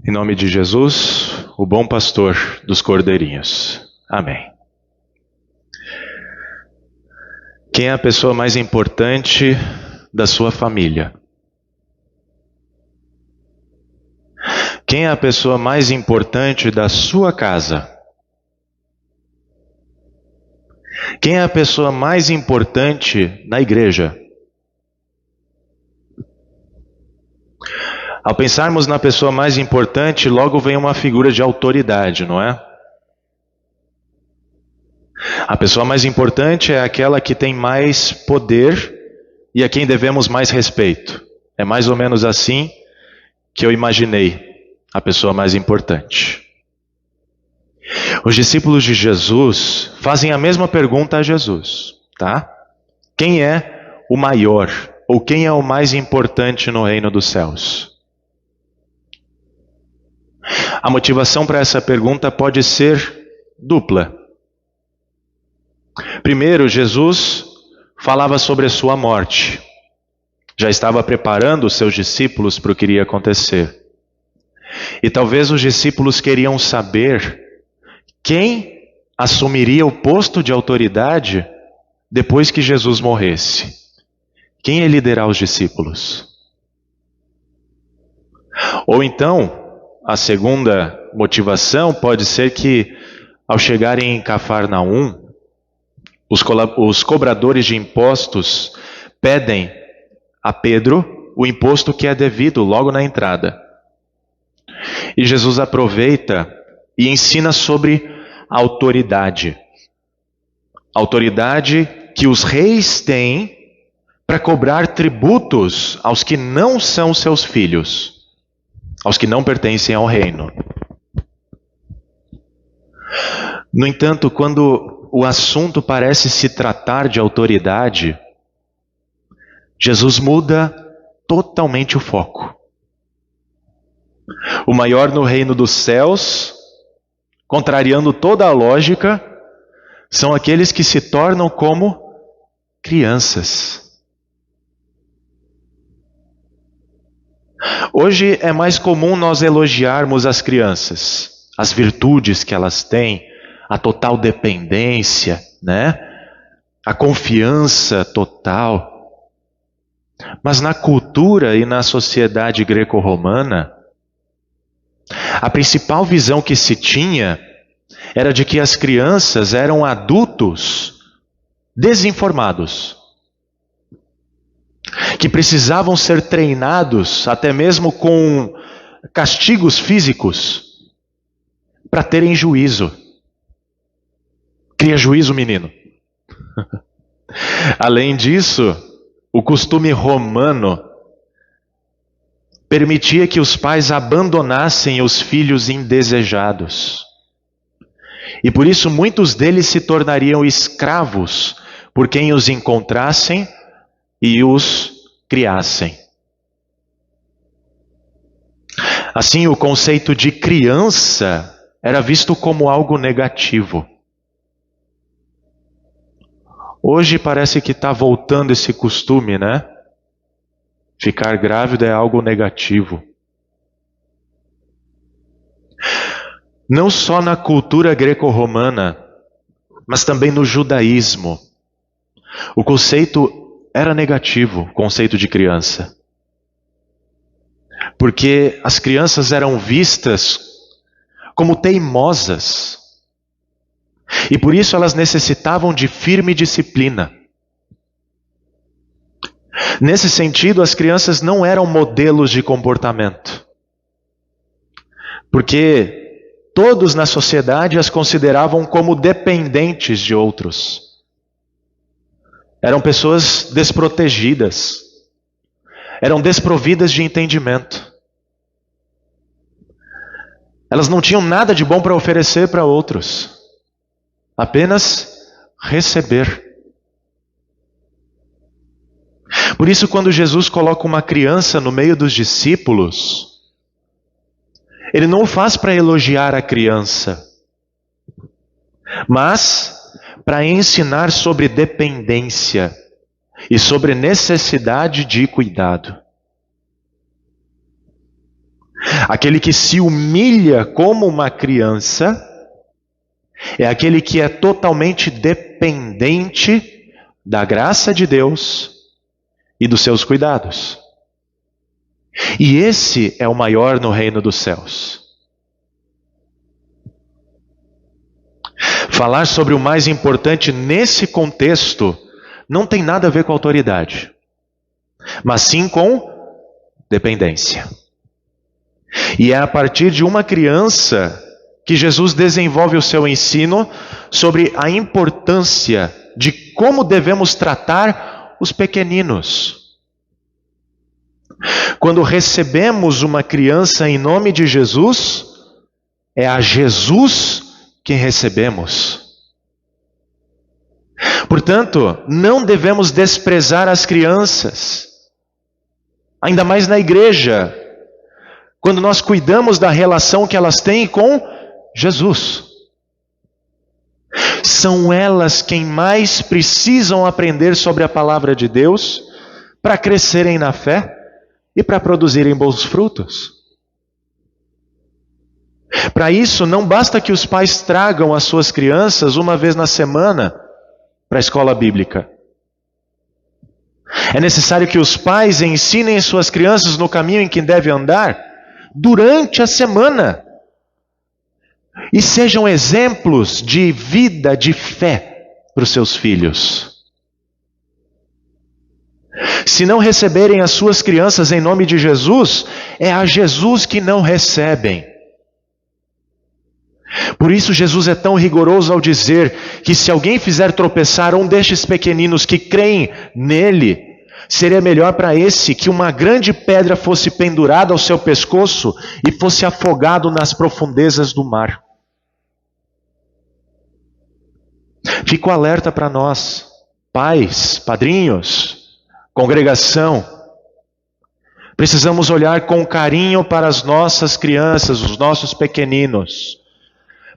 Em nome de Jesus, o bom pastor dos cordeirinhos. Amém. Quem é a pessoa mais importante da sua família? Quem é a pessoa mais importante da sua casa? Quem é a pessoa mais importante na igreja? Ao pensarmos na pessoa mais importante, logo vem uma figura de autoridade, não é? A pessoa mais importante é aquela que tem mais poder e a quem devemos mais respeito. É mais ou menos assim que eu imaginei a pessoa mais importante. Os discípulos de Jesus fazem a mesma pergunta a Jesus, tá? Quem é o maior ou quem é o mais importante no reino dos céus? A motivação para essa pergunta pode ser dupla. Primeiro, Jesus falava sobre a sua morte. Já estava preparando os seus discípulos para o que iria acontecer. E talvez os discípulos queriam saber quem assumiria o posto de autoridade depois que Jesus morresse. Quem ia liderar os discípulos? Ou então, a segunda motivação pode ser que, ao chegarem em Cafarnaum, os cobradores de impostos pedem a Pedro o imposto que é devido logo na entrada. E Jesus aproveita e ensina sobre a autoridade. Autoridade que os reis têm para cobrar tributos aos que não são seus filhos, aos que não pertencem ao reino. No entanto, quando o assunto parece se tratar de autoridade, Jesus muda totalmente o foco. O maior no reino dos céus, contrariando toda a lógica, são aqueles que se tornam como crianças. Hoje é mais comum nós elogiarmos as crianças, as virtudes que elas têm, a total dependência, né? A confiança total. Mas na cultura e na sociedade greco-romana, a principal visão que se tinha era de que as crianças eram adultos desinformados, que precisavam ser treinados até mesmo com castigos físicos para terem juízo. Cria juízo, menino. Além disso, o costume romano permitia que os pais abandonassem os filhos indesejados. E por isso muitos deles se tornariam escravos por quem os encontrassem e os criassem. Assim, o conceito de criança era visto como algo negativo. Hoje parece que está voltando esse costume, né? Ficar grávida é algo negativo. Não só na cultura greco-romana, mas também no judaísmo. O conceito era negativo, o conceito de criança. Porque as crianças eram vistas como teimosas. E por isso elas necessitavam de firme disciplina. Nesse sentido, as crianças não eram modelos de comportamento. Porque todos na sociedade as consideravam como dependentes de outros. Eram pessoas desprotegidas. Eram desprovidas de entendimento. Elas não tinham nada de bom para oferecer para outros. Apenas receber. Por isso, quando Jesus coloca uma criança no meio dos discípulos, Ele não o faz para elogiar a criança, mas para ensinar sobre dependência e sobre necessidade de cuidado. Aquele que se humilha como uma criança é aquele que é totalmente dependente da graça de Deus e dos seus cuidados. E esse é o maior no reino dos céus. Falar sobre o mais importante nesse contexto não tem nada a ver com autoridade, mas sim com dependência. E é a partir de uma criança que Jesus desenvolve o seu ensino sobre a importância de como devemos tratar os pequeninos. Quando recebemos uma criança em nome de Jesus, é a Jesus que recebemos. Portanto, não devemos desprezar as crianças, ainda mais na igreja, quando nós cuidamos da relação que elas têm com Jesus. São elas quem mais precisam aprender sobre a palavra de Deus para crescerem na fé e para produzirem bons frutos. Para isso, não basta que os pais tragam as suas crianças uma vez na semana para a escola bíblica. É necessário que os pais ensinem suas crianças no caminho em que devem andar durante a semana e sejam exemplos de vida, de fé para os seus filhos. Se não receberem as suas crianças em nome de Jesus, é a Jesus que não recebem. Por isso Jesus é tão rigoroso ao dizer que se alguém fizer tropeçar um destes pequeninos que creem nele, seria melhor para esse que uma grande pedra fosse pendurada ao seu pescoço e fosse afogado nas profundezas do mar. Fico alerta para nós, pais, padrinhos, congregação. Precisamos olhar com carinho para as nossas crianças, os nossos pequeninos,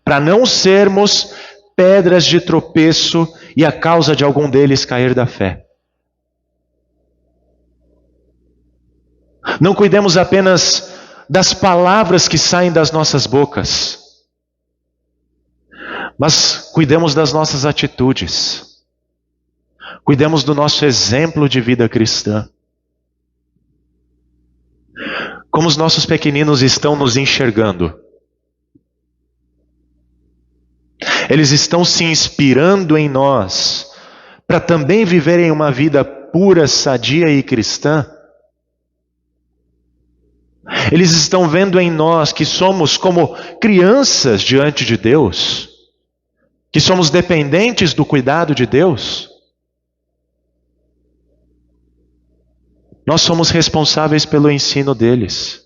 para não sermos pedras de tropeço e a causa de algum deles cair da fé. Não cuidemos apenas das palavras que saem das nossas bocas, mas cuidemos das nossas atitudes. Cuidemos do nosso exemplo de vida cristã. Como os nossos pequeninos estão nos enxergando? Eles estão se inspirando em nós para também viverem uma vida pura, sadia e cristã? Eles estão vendo em nós que somos como crianças diante de Deus? Que somos dependentes do cuidado de Deus? Nós somos responsáveis pelo ensino deles.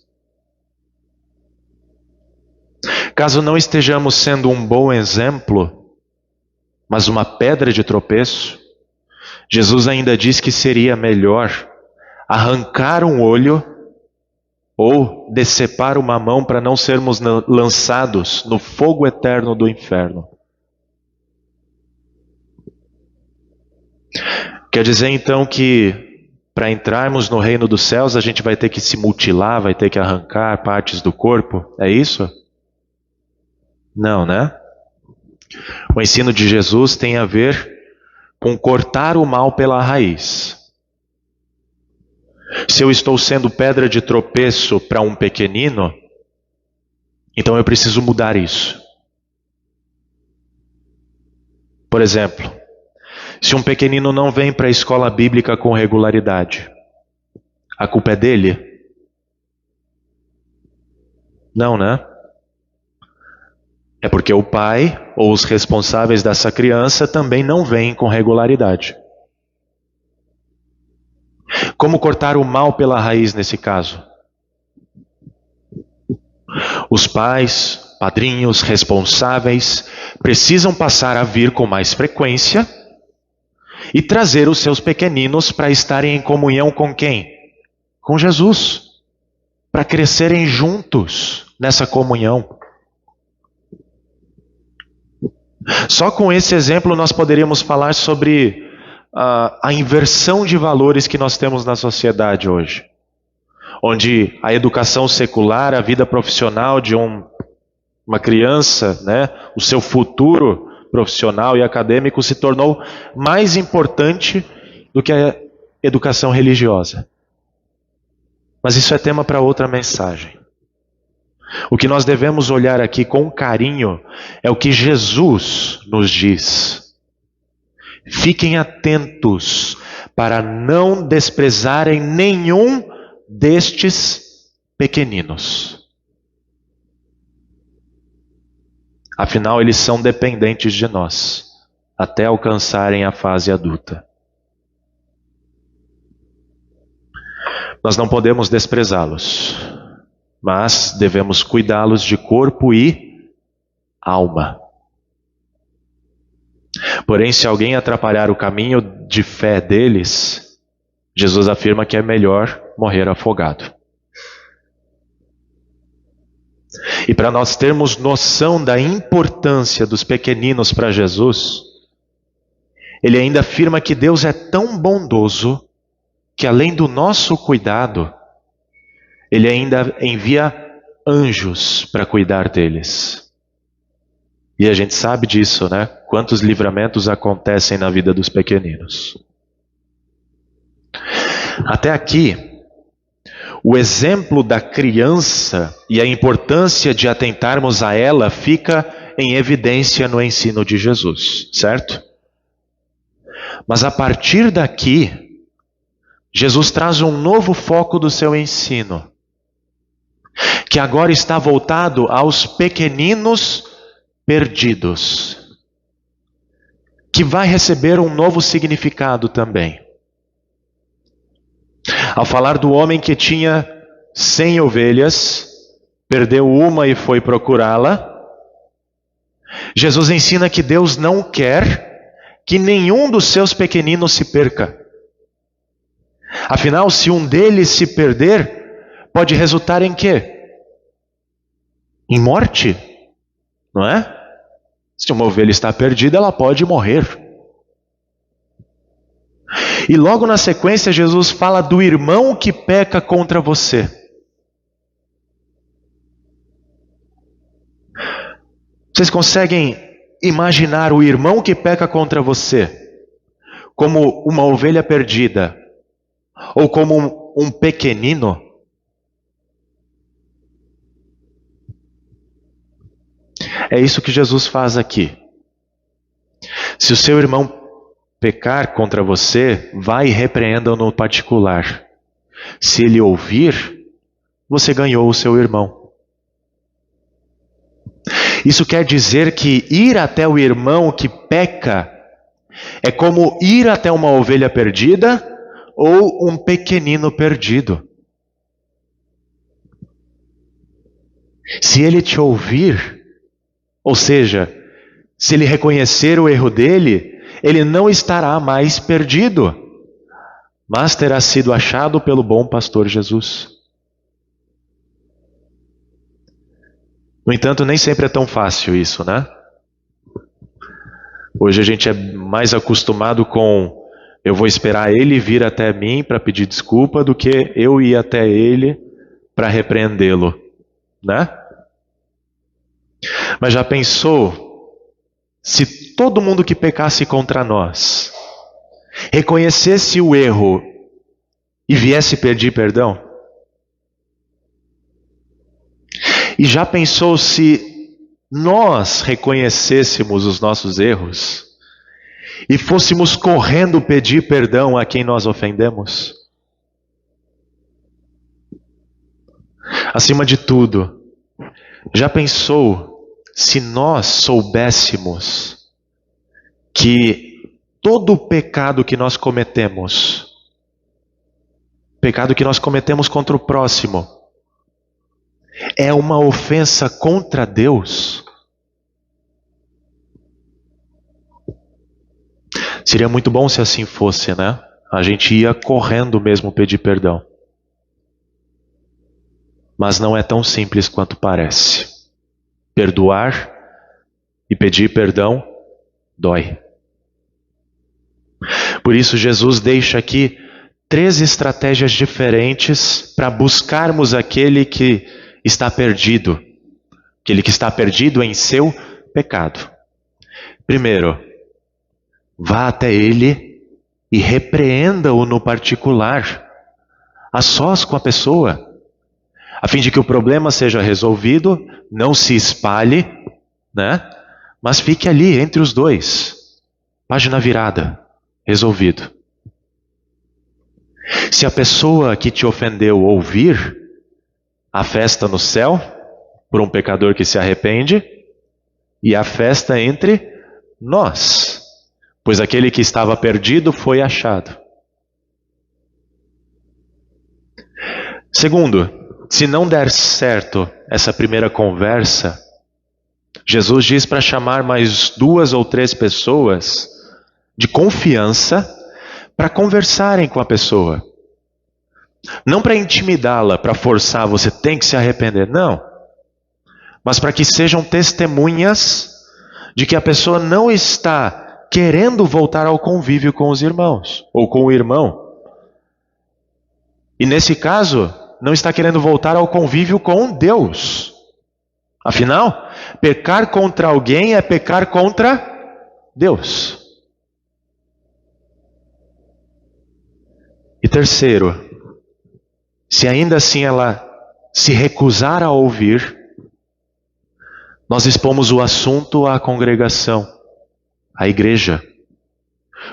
Caso não estejamos sendo um bom exemplo, mas uma pedra de tropeço, Jesus ainda diz que seria melhor arrancar um olho ou decepar uma mão para não sermos lançados no fogo eterno do inferno. Quer dizer então que para entrarmos no reino dos céus a gente vai ter que se mutilar, vai ter que arrancar partes do corpo? É isso? Não, né? O ensino de Jesus tem a ver com cortar o mal pela raiz. Se eu estou sendo pedra de tropeço para um pequenino, então eu preciso mudar isso. Por exemplo, se um pequenino não vem para a escola bíblica com regularidade, a culpa é dele? Não, né? É porque o pai ou os responsáveis dessa criança também não vêm com regularidade. Como cortar o mal pela raiz nesse caso? Os pais, padrinhos, responsáveis precisam passar a vir com mais frequência e trazer os seus pequeninos para estarem em comunhão com quem? Com Jesus. Para crescerem juntos nessa comunhão. Só com esse exemplo nós poderíamos falar sobre a inversão de valores que nós temos na sociedade hoje. onde a educação secular, a vida profissional de uma criança, né, o seu futuro profissional e acadêmico se tornou mais importante do que a educação religiosa. Mas isso é tema para outra mensagem. O que nós devemos olhar aqui com carinho é o que Jesus nos diz. Fiquem atentos para não desprezarem nenhum destes pequeninos. Afinal, eles são dependentes de nós, até alcançarem a fase adulta. Nós não podemos desprezá-los, mas devemos cuidá-los de corpo e alma. Porém, se alguém atrapalhar o caminho de fé deles, Jesus afirma que é melhor morrer afogado. E para nós termos noção da importância dos pequeninos para Jesus, ele ainda afirma que Deus é tão bondoso que, além do nosso cuidado, ele ainda envia anjos para cuidar deles. E a gente sabe disso, né? Quantos livramentos acontecem na vida dos pequeninos. Até aqui, o exemplo da criança e a importância de atentarmos a ela fica em evidência no ensino de Jesus, certo? Mas a partir daqui, Jesus traz um novo foco do seu ensino, que agora está voltado aos pequeninos perdidos, que vai receber um novo significado também. Ao falar do homem que tinha 100 ovelhas, perdeu uma e foi procurá-la, Jesus ensina que Deus não quer que nenhum dos seus pequeninos se perca. Afinal, se um deles se perder, pode resultar em quê? Em morte, não é? Se uma ovelha está perdida, ela pode morrer. E logo na sequência, Jesus fala do irmão que peca contra você. Vocês conseguem imaginar o irmão que peca contra você como uma ovelha perdida? Ou como um pequenino? É isso que Jesus faz aqui. Se o seu irmão pecar contra você, vai e repreenda-o no particular. Se ele ouvir, você ganhou o seu irmão. Isso quer dizer que ir até o irmão que peca é como ir até uma ovelha perdida ou um pequenino perdido. Se ele te ouvir, ou seja, se ele reconhecer o erro dele, ele não estará mais perdido, mas terá sido achado pelo bom pastor Jesus. No entanto, nem sempre é tão fácil isso, né? Hoje a gente é mais acostumado com eu vou esperar ele vir até mim para pedir desculpa do que eu ir até ele para repreendê-lo, né? Mas já pensou se todo mundo que pecasse contra nós reconhecesse o erro e viesse pedir perdão? E já pensou se nós reconhecêssemos os nossos erros e fôssemos correndo pedir perdão a quem nós ofendemos? Acima de tudo, já pensou se nós soubéssemos que todo o pecado que nós cometemos, pecado que nós cometemos contra o próximo, é uma ofensa contra Deus? Seria muito bom se assim fosse, né? A gente ia correndo mesmo pedir perdão. Mas não é tão simples quanto parece. Perdoar e pedir perdão dói. Por isso Jesus deixa aqui 3 estratégias diferentes para buscarmos aquele que está perdido. Aquele que está perdido em seu pecado. Primeiro, vá até ele e repreenda-o no particular, a sós com a pessoa, a fim de que o problema seja resolvido, não se espalhe, né? Mas fique ali entre os dois. Página virada, resolvido. Se a pessoa que te ofendeu ouvir, há festa no céu, por um pecador que se arrepende, e há festa entre nós, pois aquele que estava perdido foi achado. Segundo, se não der certo essa primeira conversa, Jesus diz para chamar mais 2 ou 3 pessoas de confiança para conversarem com a pessoa. Não para intimidá-la, para forçar, você tem que se arrepender, não. Mas para que sejam testemunhas de que a pessoa não está querendo voltar ao convívio com os irmãos, ou com o irmão. E nesse caso, não está querendo voltar ao convívio com Deus. Afinal, pecar contra alguém é pecar contra Deus. E terceiro, se ainda assim ela se recusar a ouvir, nós expomos o assunto à congregação, à igreja,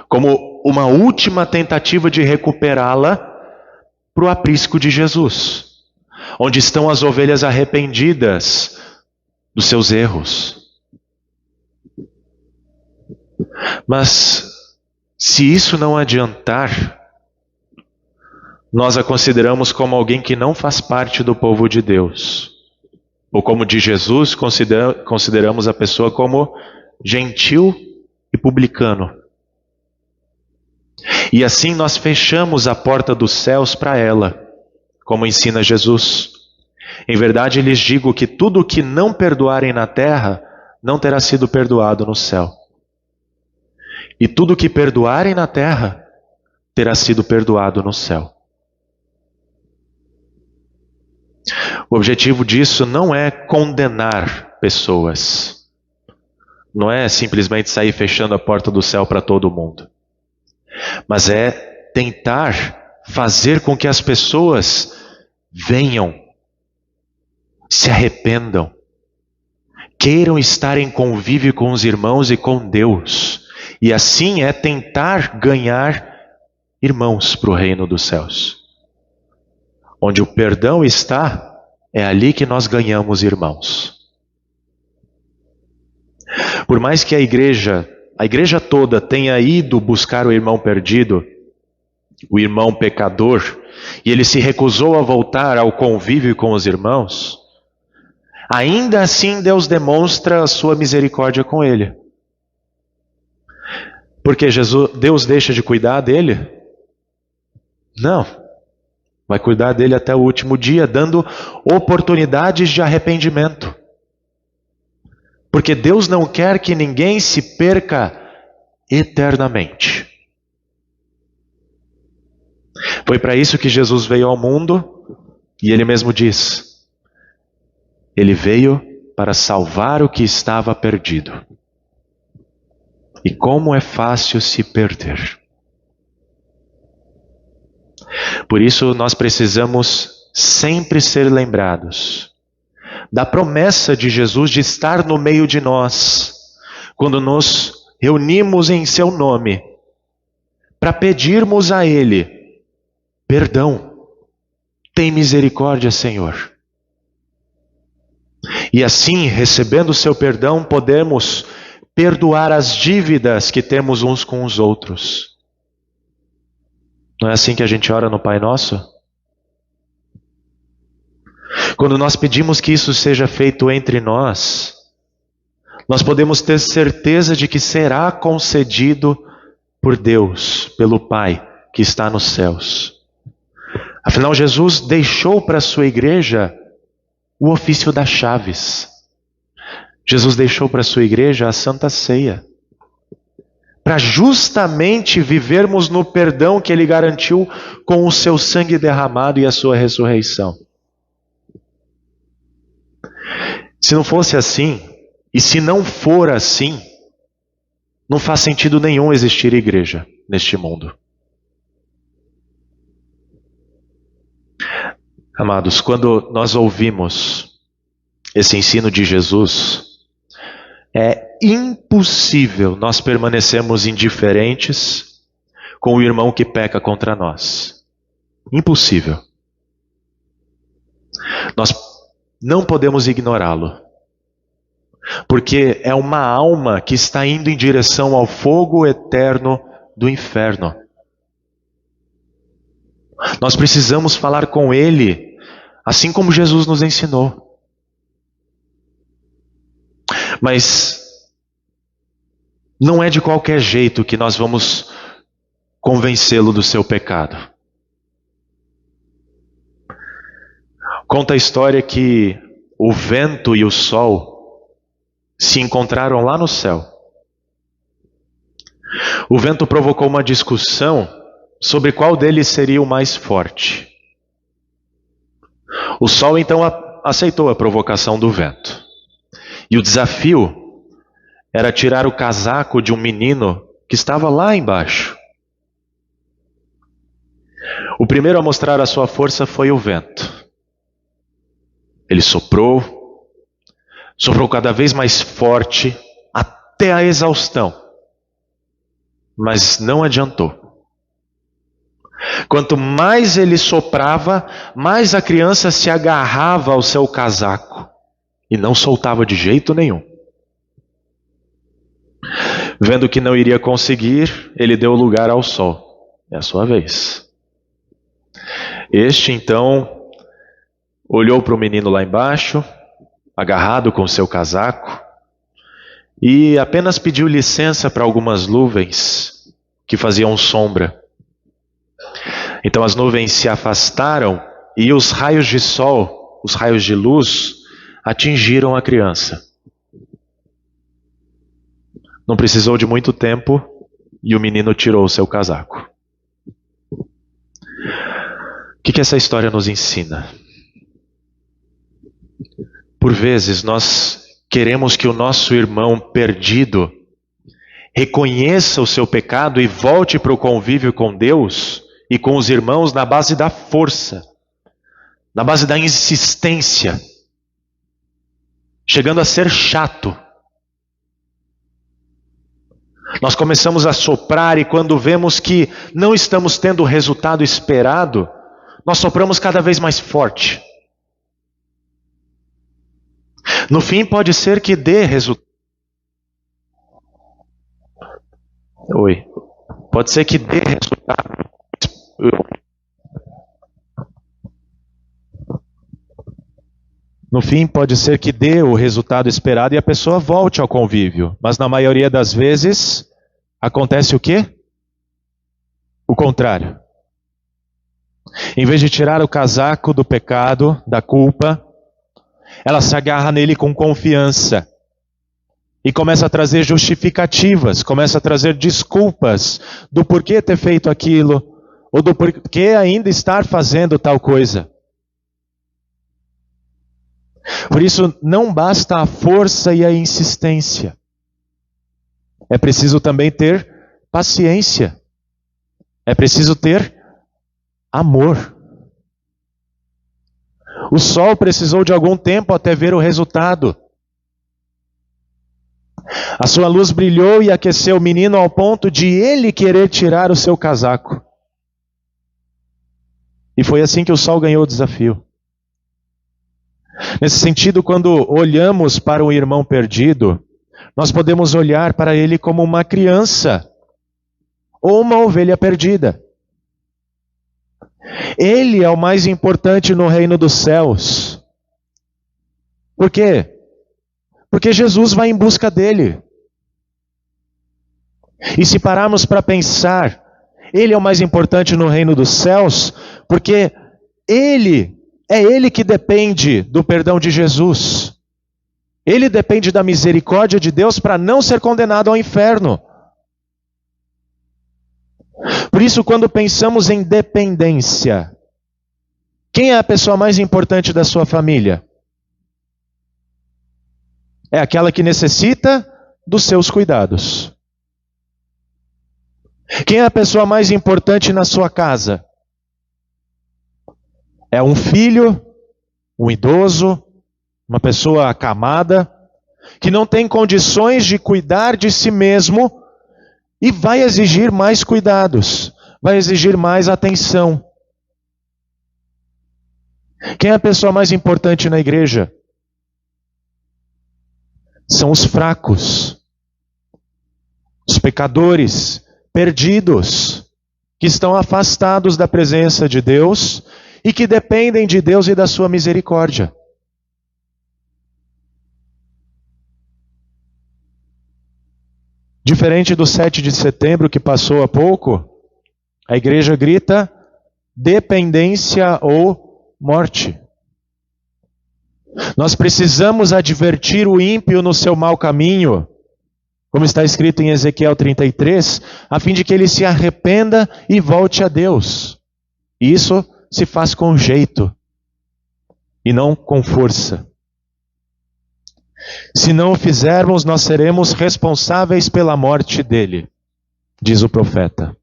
como uma última tentativa de recuperá-la para o aprisco de Jesus, onde estão as ovelhas arrependidas dos seus erros. Mas, se isso não adiantar, nós a consideramos como alguém que não faz parte do povo de Deus. Ou como de Jesus, consideramos a pessoa como gentil e publicano. E assim nós fechamos a porta dos céus para ela, como ensina Jesus. Em verdade lhes digo que tudo o que não perdoarem na terra, não terá sido perdoado no céu. E tudo o que perdoarem na terra, terá sido perdoado no céu. O objetivo disso não é condenar pessoas. Não é simplesmente sair fechando a porta do céu para todo mundo. Mas é tentar fazer com que as pessoas venham, se arrependam, queiram estar em convívio com os irmãos e com Deus. E assim é tentar ganhar irmãos para o reino dos céus. Onde o perdão está, é ali que nós ganhamos irmãos. Por mais que a igreja toda tenha ido buscar o irmão perdido, o irmão pecador, e ele se recusou a voltar ao convívio com os irmãos, ainda assim Deus demonstra a sua misericórdia com ele. Porque Deus deixa de cuidar dele? Não. Vai cuidar dele até o último dia, dando oportunidades de arrependimento. Porque Deus não quer que ninguém se perca eternamente. Foi para isso que Jesus veio ao mundo, e ele mesmo diz: ele veio para salvar o que estava perdido. E como é fácil se perder. Por isso nós precisamos sempre ser lembrados da promessa de Jesus de estar no meio de nós, quando nos reunimos em seu nome, para pedirmos a Ele perdão. Tem misericórdia, Senhor. E assim, recebendo o seu perdão, podemos perdoar as dívidas que temos uns com os outros. Não é assim que a gente ora no Pai Nosso? Quando nós pedimos que isso seja feito entre nós, nós podemos ter certeza de que será concedido por Deus, pelo Pai que está nos céus. Afinal, Jesus deixou para a sua igreja o ofício das chaves. Jesus deixou para a sua igreja a Santa Ceia, para justamente vivermos no perdão que Ele garantiu com o seu sangue derramado e a sua ressurreição. Se não fosse assim, e se não for assim, não faz sentido nenhum existir igreja neste mundo. Amados, quando nós ouvimos esse ensino de Jesus, é impossível nós permanecermos indiferentes com o irmão que peca contra nós. Impossível. Nós não podemos ignorá-lo, porque é uma alma que está indo em direção ao fogo eterno do inferno. Nós precisamos falar com ele, assim como Jesus nos ensinou. Mas não é de qualquer jeito que nós vamos convencê-lo do seu pecado. Conta a história que o vento e o sol se encontraram lá no céu. O vento provocou uma discussão sobre qual deles seria o mais forte. O sol então aceitou a provocação do vento. E o desafio era tirar o casaco de um menino que estava lá embaixo. O primeiro a mostrar a sua força foi o vento. Ele soprou cada vez mais forte, até a exaustão. Mas não adiantou. Quanto mais ele soprava, mais a criança se agarrava ao seu casaco e não soltava de jeito nenhum. Vendo que não iria conseguir, ele deu lugar ao sol. É a sua vez. Este então olhou para o menino lá embaixo, agarrado com seu casaco, e apenas pediu licença para algumas nuvens que faziam sombra. Então as nuvens se afastaram e os raios de sol, os raios de luz, atingiram a criança. Não precisou de muito tempo e o menino tirou o seu casaco. O que essa história nos ensina? Por vezes nós queremos que o nosso irmão perdido reconheça o seu pecado e volte para o convívio com Deus e com os irmãos na base da força, na base da insistência, chegando a ser chato. Nós começamos a soprar e quando vemos que não estamos tendo o resultado esperado, nós sopramos cada vez mais forte. No fim pode ser que dê resultado. Pode ser que dê resultado. No fim, pode ser que dê o resultado esperado e a pessoa volte ao convívio. Mas na maioria das vezes, acontece o quê? O contrário. Em vez de tirar o casaco do pecado, da culpa, ela se agarra nele com confiança. E começa a trazer justificativas, começa a trazer desculpas do porquê ter feito aquilo, ou do porquê ainda estar fazendo tal coisa. Por isso, não basta a força e a insistência. É preciso também ter paciência. É preciso ter amor. O sol precisou de algum tempo até ver o resultado. A sua luz brilhou e aqueceu o menino ao ponto de ele querer tirar o seu casaco. E foi assim que o sol ganhou o desafio. Nesse sentido, quando olhamos para o irmão perdido, nós podemos olhar para ele como uma criança ou uma ovelha perdida. Ele é o mais importante no reino dos céus. Por quê? Porque Jesus vai em busca dele. E se pararmos para pensar, ele é o mais importante no reino dos céus, porque é ele que depende do perdão de Jesus. Ele depende da misericórdia de Deus para não ser condenado ao inferno. Por isso, quando pensamos em dependência, quem é a pessoa mais importante da sua família? É aquela que necessita dos seus cuidados. Quem é a pessoa mais importante na sua casa? É um filho, um idoso, uma pessoa acamada, que não tem condições de cuidar de si mesmo e vai exigir mais cuidados, vai exigir mais atenção. Quem é a pessoa mais importante na igreja? São os fracos, os pecadores, perdidos, que estão afastados da presença de Deus e que dependem de Deus e da sua misericórdia. Diferente do 7 de setembro que passou há pouco, a igreja grita dependência ou morte. Nós precisamos advertir o ímpio no seu mau caminho, como está escrito em Ezequiel 33, a fim de que ele se arrependa e volte a Deus. E isso se faz com jeito e não com força. Se não o fizermos, nós seremos responsáveis pela morte dele, diz o profeta.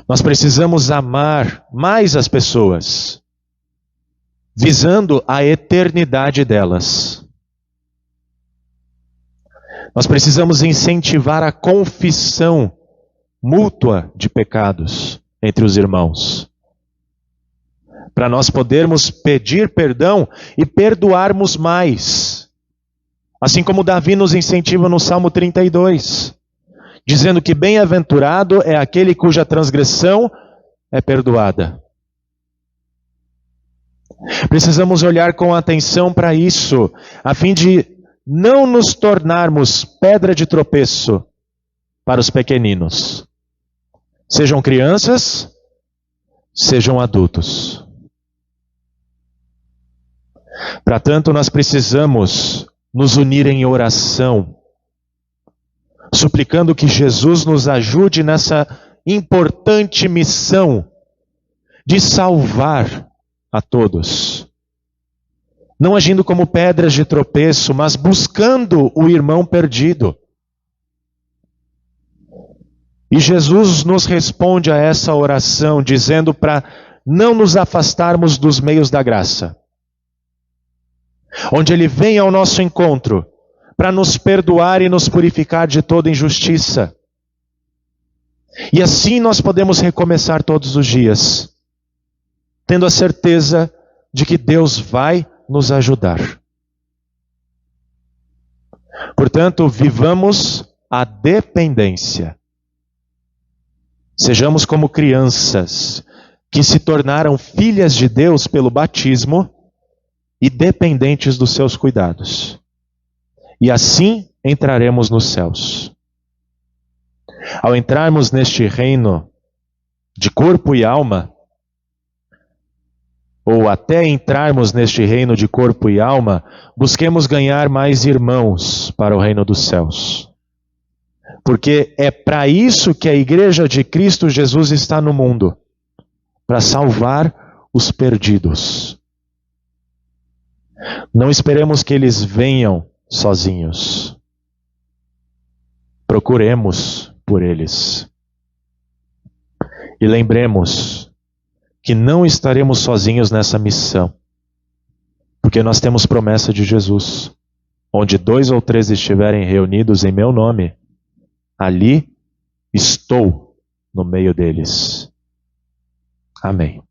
Nós precisamos amar mais as pessoas, visando a eternidade delas. Nós precisamos incentivar a confissão mútua de pecados entre os irmãos, para nós podermos pedir perdão e perdoarmos mais. Assim como Davi nos incentiva no Salmo 32, dizendo que bem-aventurado é aquele cuja transgressão é perdoada. Precisamos olhar com atenção para isso, a fim de não nos tornarmos pedra de tropeço para os pequeninos. Sejam crianças, sejam adultos. Para tanto, nós precisamos nos unir em oração, suplicando que Jesus nos ajude nessa importante missão de salvar a todos. Não agindo como pedras de tropeço, mas buscando o irmão perdido. E Jesus nos responde a essa oração, dizendo para não nos afastarmos dos meios da graça, onde Ele vem ao nosso encontro para nos perdoar e nos purificar de toda injustiça. E assim nós podemos recomeçar todos os dias, tendo a certeza de que Deus vai nos ajudar. Portanto, vivamos a dependência. Sejamos como crianças que se tornaram filhas de Deus pelo batismo e dependentes dos seus cuidados. E assim entraremos nos céus. Ao entrarmos neste reino de corpo e alma, ou até entrarmos neste reino de corpo e alma, busquemos ganhar mais irmãos para o reino dos céus. Porque é para isso que a igreja de Cristo Jesus está no mundo, para salvar os perdidos. Não esperemos que eles venham sozinhos. Procuremos por eles. E lembremos que não estaremos sozinhos nessa missão, porque nós temos promessa de Jesus. Onde 2 ou 3 estiverem reunidos em meu nome, ali estou no meio deles. Amém.